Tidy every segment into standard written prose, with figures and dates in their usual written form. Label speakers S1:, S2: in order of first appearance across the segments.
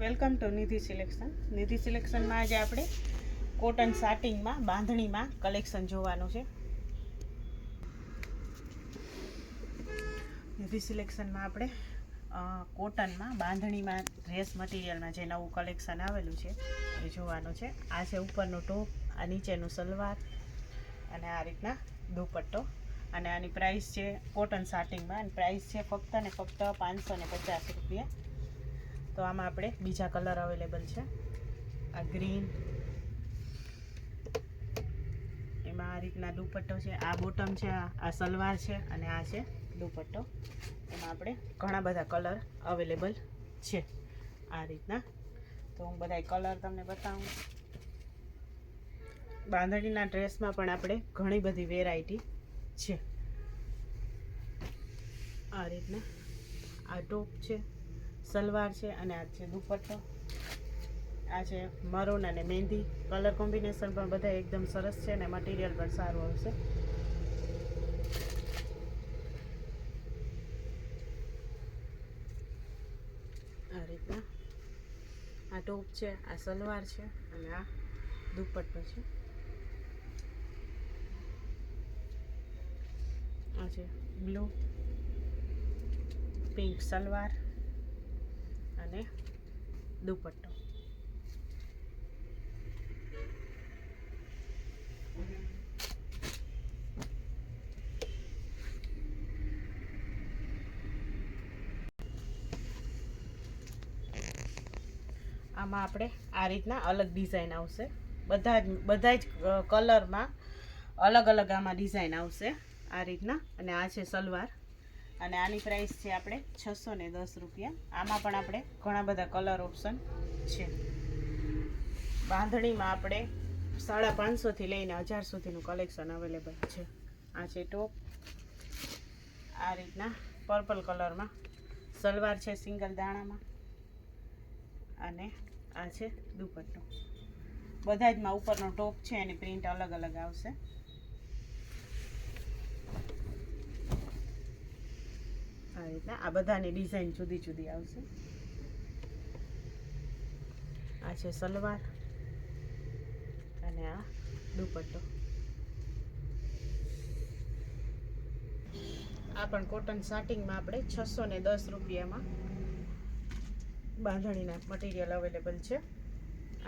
S1: Welcome to Nidhi selection. Nidhi સિલેક્શનમાં આજે આપણે કોટન સાટિંગમાં બાંધણીમાં કલેક્શન જોવાનું છે. નિધિ સિલેક્શનમાં આપણે કોટનમાં બાંધણીમાં ડ્રેસ મટીરિયલમાં જે નવું કલેક્શન આવેલું છે એ જોવાનું છે. આ છે ઉપરનો ટોપ, આ નીચેનું સલવાર અને આ રીતના દુપટ્ટો. અને આની પ્રાઇસ છે કોટન સાટિંગમાં, અને પ્રાઇસ છે ફક્ત ને ફક્ત 550 રૂપિયા. તો આમાં આપણે બીજા કલર અવેલેબલ છે. આ ગ્રીન, એમાં આ રીતના દુપટ્ટો છે, આ બોટમ છે, આ સલવાર છે અને આ છે દુપટ્ટો. એમાં આપણે ઘણા બધા કલર અવેલેબલ છે આ રીતના. તો હું બધા કલર તમને બતાવું. બાંધણીના ડ્રેસમાં પણ આપણે ઘણી બધી વેરાયટી છે. આ રીતના આ ટોપ છે, સલવાર છે અને આ છે દુપટ્ટો. આ છે મરૂન અને મહેંદી. કલર કોમ્બિનેશન પણ બધા એકદમ સરસ છે અને મટીરિયલ પણ સારું આવશે. આ રીતના આ ટોપ છે, આ સલવાર છે અને આ દુપટ્ટો છે. આ છે બ્લુ, પિંક સલવાર અને દુપટ્ટો. આમાં આપણે આ રીતના અલગ ડિઝાઇન આવશે. બધા જ કલરમાં અલગ અલગ આમાં ડિઝાઇન આવશે આ રીતના. અને આ છે સલવાર અને આની પ્રાઇસ છે આપણે 610 રૂપિયા. આમાં પણ આપણે ઘણા બધા કલર ઓપ્શન છે. બાંધણીમાં આપણે 550 થી લઈને 1000 સુધીનું કલેક્શન અવેલેબલ છે. આ છે ટોપ, આ રીતના પર્પલ કલરમાં સલવાર છે સિંગલ દાણામાં, અને આ છે દુપટ્ટો. બધા જમાં ઉપરનો ટોપ છે એની પ્રિન્ટ અલગ અલગ આવશે. આ રીતના આ બધાની ડિઝાઇન જુદી જુદી આવશે. આ છે સલવાર અને આ દુપટ્ટો. આ પણ કોટન સાટિંગમાં આપણે 610 રૂપિયામાં બાંધણીના મટીરિયલ અવેલેબલ છે.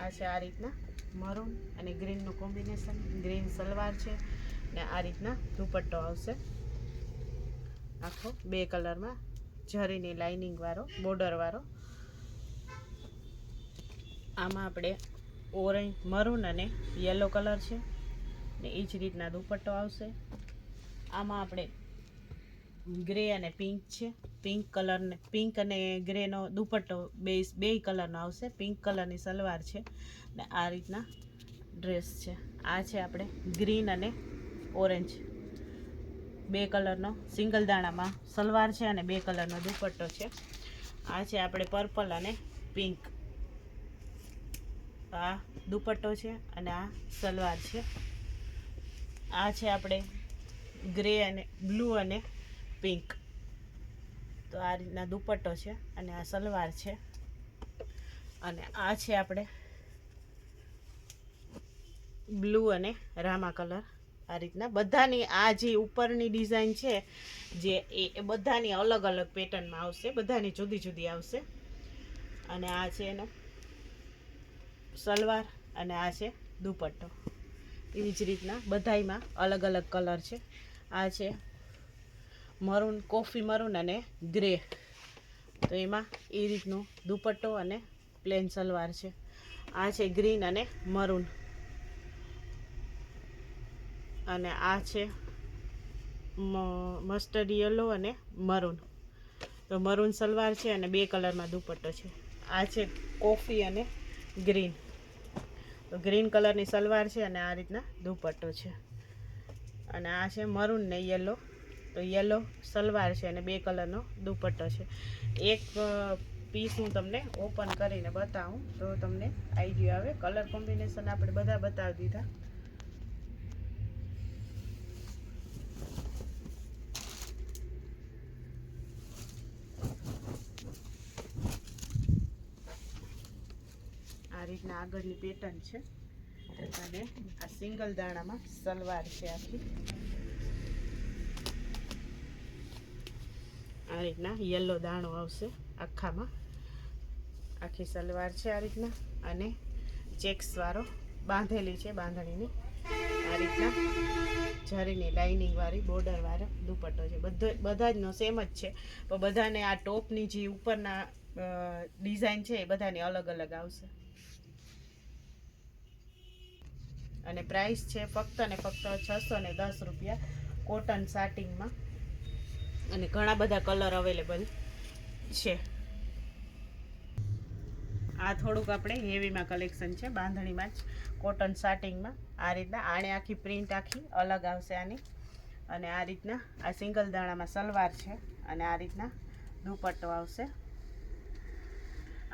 S1: આ છે આ રીતના મરૂન અને ગ્રીનનું કોમ્બિનેશન. ગ્રીન સલવાર છે ને આ રીતના દુપટ્ટો આવશે આખો 2 કલરમાં, જરીની લાઇનિંગ વાળો, બોર્ડર વાળો. આમાં આપણે ઓરેન્જ, મરૂન અને યલો કલર છે ને એ જ રીતના દુપટ્ટો આવશે. આમાં આપણે ગ્રે અને પિંક છે. પિંક અને ગ્રેનો દુપટ્ટો બે કલરનો આવશે. પિંક કલરની સલવાર છે ને આ રીતના ડ્રેસ છે. આ છે આપણે ગ્રીન અને ઓરેન્જ 2 કલરનો સિંગલ દાણામાં સલવાર છે અને 2 કલરનો દુપટ્ટો છે. આ છે આપણે પર્પલ અને પિંક, આ દુપટ્ટો છે અને આ સલવાર છે. આ છે આપણે ગ્રે અને બ્લુ અને પિંક, તો આ રીતના દુપટ્ટો છે અને આ સલવાર છે. અને આ છે આપણે બ્લુ અને રામા કલર. આ રીતના બધાની આ જે ઉપરની ડિઝાઇન છે જે એ બધાની અલગ અલગ પેટર્નમાં આવશે, બધાની જુદી જુદી આવશે. અને આ છે એનો સલવાર અને આ છે દુપટ્ટો. એવી જ રીતના બધાયમાં અલગ અલગ કલર છે. આ છે મરૂન, કોફી મરૂન અને ગ્રે, તો એમાં એ રીતનું દુપટ્ટો અને પ્લેન સલવાર છે. આ છે ગ્રીન અને મરૂન, અને આ છે મસ્ટર્ડ યલો અને મરૂન, તો મરૂન સલવાર છે અને 2 કલરમાં દુપટ્ટો છે. આ છે કોફી અને ગ્રીન, તો ગ્રીન કલરની સલવાર છે અને આ રીતના દુપટ્ટો છે. અને આ છે મરૂન ને યલો, તો યલો સલવાર છે અને 2 કલરનો દુપટ્ટો છે. એક પીસ હું તમને ઓપન કરીને બતાવું તો તમને આઈડિયા આવે. કલર કોમ્બિનેશન આપણે બધા બતાવી દીધા. આ રીતના આગળની પેટર્ન છે અને આ સિંગલ દાણામાં સલવાર છે આખી. આ રીતના યલો દાણો આવશે આખામાં. આખી સલવાર છે આ રીતના અને ચેક્સ વાળો બાંધેલી છે બાંધણીની. આ રીતના જરીની લાઇનિંગ વાળી બોર્ડર વાળો દુપટ્ટો છે. બધા જ નો સેમ જ છે, પણ બધાને આ ટોપની જે ઉપરના ડિઝાઇન છે એ બધાની અલગ અલગ આવશે. અને પ્રાઇસ છે ફક્ત ને ફક્ત 610 રૂપિયા કોટન સાટિંગમાં. અને ઘણા બધા કલર અવેલેબલ છે. આ થોડુંક આપણે હેવીમાં કલેક્શન છે, બાંધણીમાં જ કોટન સાટિંગમાં. આ રીતના આણે આખી પ્રિન્ટ આખી અલગ આવશે આની. અને આ રીતના આ સિંગલ દાણામાં સલવાર છે અને આ રીતના દુપટ્ટો આવશે.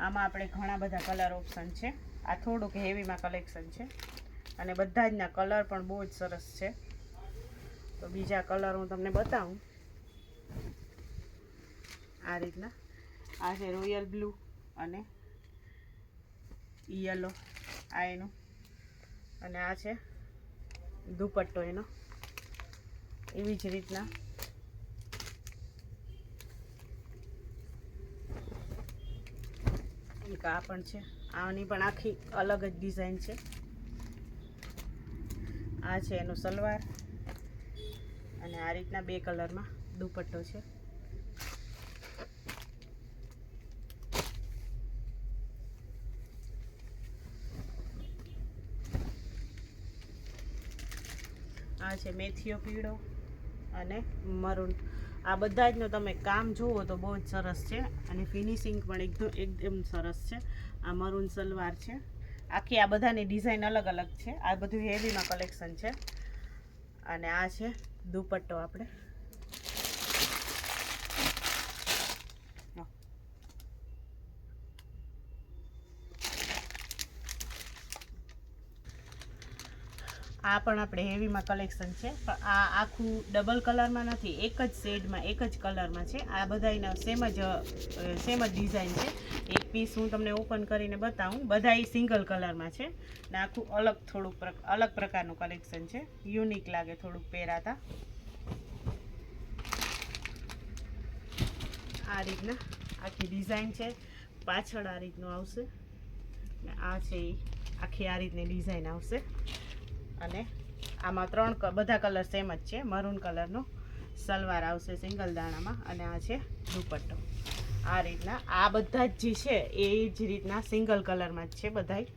S1: આમાં આપણે ઘણા બધા કલર ઓપ્શન છે. આ થોડુંક હેવીમાં કલેક્શન છે અને બધા જના કલર પણ બહુ જ સરસ છે. તો બીજા કલર હું તમને બતાવું. આ રીતના આ છે રોયલ બ્લુ અને યલો આ એનું, અને આ છે દુપટ્ટો એનો. એવી જ રીતના એક આ પણ છે. આની પણ આખી અલગ જ ડિઝાઇન છે. આ છે એનો સલવાર અને આ રીતના બે કલરમાં દુપટ્ટો છે. આ છે મેથીઓ પીળો અને મરૂન. આ બધા જનો તમે કામ જુઓ તો બહુ જ સરસ છે અને ફિનિશિંગ પણ એકદમ સરસ છે. આ મરૂન સલવાર છે આખી. આ બધાની ડિઝાઇન અલગ અલગ છે. આ બધું હેવીમાં કલેક્શન છે. અને આ છે દુપટ્ટો આપણે. આ પણ આપણે હેવીમાં કલેક્શન છે, પણ આ આખું ડબલ કલરમાં નથી, એક જ શેડમાં એક જ કલરમાં છે. આ બધાના સેમ જ ડિઝાઇન છે. એક પીસ હું તમને ઓપન કરીને બતાવું. બધા સિંગલ કલરમાં છે ને આખું થોડુંક અલગ પ્રકારનું કલેક્શન છે. યુનિક લાગે થોડુંક પહેરાતા. આ રીતના આખી ડિઝાઇન છે. પાછળ આ રીતનું આવશે ને આ છે આખી આ રીતની ડિઝાઇન આવશે. અને આમાં બધા કલર સેમ જ છે. મરૂન કલરનો સલવાર આવશે સિંગલ દાણામાં અને આ છે દુપટ્ટો. આ રીતના આ બધા જ જે છે એ જ રીતના સિંગલ કલરમાં જ છે બધાય.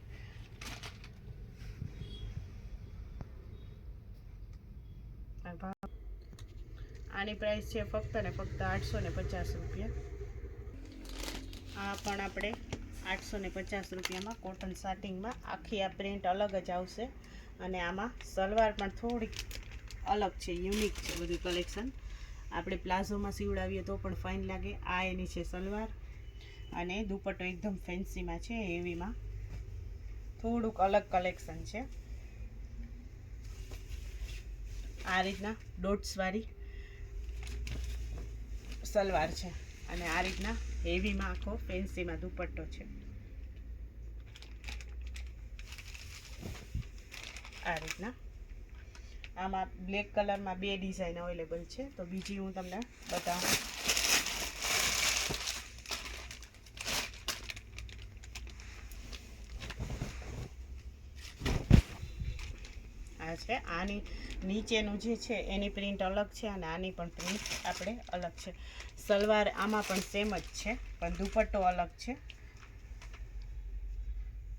S1: આની પ્રાઇસ છે ફક્ત ને ફક્ત 850 રૂપિયા. આ પણ આપણે 850 રૂપિયામાં કોટન સાટિંગમાં. આખી આ પ્રિન્ટ અલગ જ આવશે અને આમાં સલવાર પણ થોડીક અલગ છે, યુનિક છે બધું કલેક્શન. આપણે પ્લાઝોમાં સીવડાવીએ તો પણ ફાઇન લાગે. આ એની છે સલવાર અને દુપટ્ટો એકદમ ફેન્સીમાં છે, હેવીમાં થોડુંક અલગ કલેક્શન છે. આ રીતના ડોટ્સવાળી સલવાર છે અને આ રીતના હેવીમાં આખો ફેન્સીમાં દુપટ્ટો છે. આ રીતના આમાં બ્લેક કલરમાં બે ડિઝાઇન અવેલેબલ છે. તો બીજી હું તમને બતાવું. આ છે આની નીચેનું જે છે એની પ્રિન્ટ અલગ છે અને આની પણ પ્રિન્ટ આપણે અલગ છે. સલવાર આમાં પણ સેમ જ છે, પણ દુપટ્ટો અલગ છે.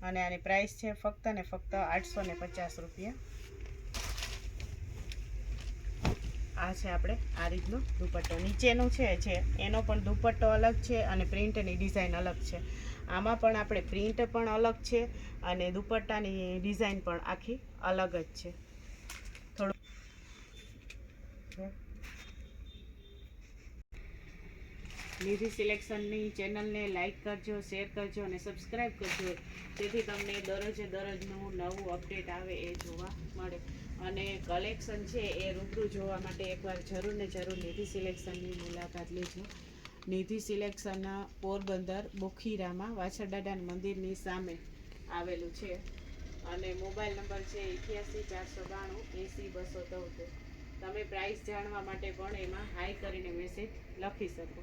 S1: અને આની પ્રાઇસ છે ફક્ત ને ફક્ત 850 રૂપિયા. આ છે આપણે આ રીતનો દુપટ્ટો. નીચેનું છે એનો પણ દુપટ્ટો અલગ છે અને પ્રિન્ટની ડિઝાઇન અલગ છે. આમાં પણ આપણે પ્રિન્ટ પણ અલગ છે અને દુપટ્ટાની ડિઝાઇન પણ આખી અલગ જ છે. થોડું નિધિ સિલેક્શનની ચેનલને લાઇક કરજો, શેર કરજો અને સબસ્ક્રાઈબ કરજો, જેથી તમને દરરોજનું નવું અપડેટ આવે એ જોવા મળે. અને કલેક્શન છે એ રૂબરૂ જોવા માટે એકવાર જરૂર ને જરૂર નિધિ સિલેક્શનની મુલાકાત લેજો. નિધિ સિલેક્શન પોરબંદર બોખીરામાં વાછરદાદા મંદિરની સામે આવેલું છે અને મોબાઈલ નંબર છે 81 492 80 273. તમે પ્રાઇસ જાણવા માટે પણ એમાં હાઈ કરીને મેસેજ લખી શકો.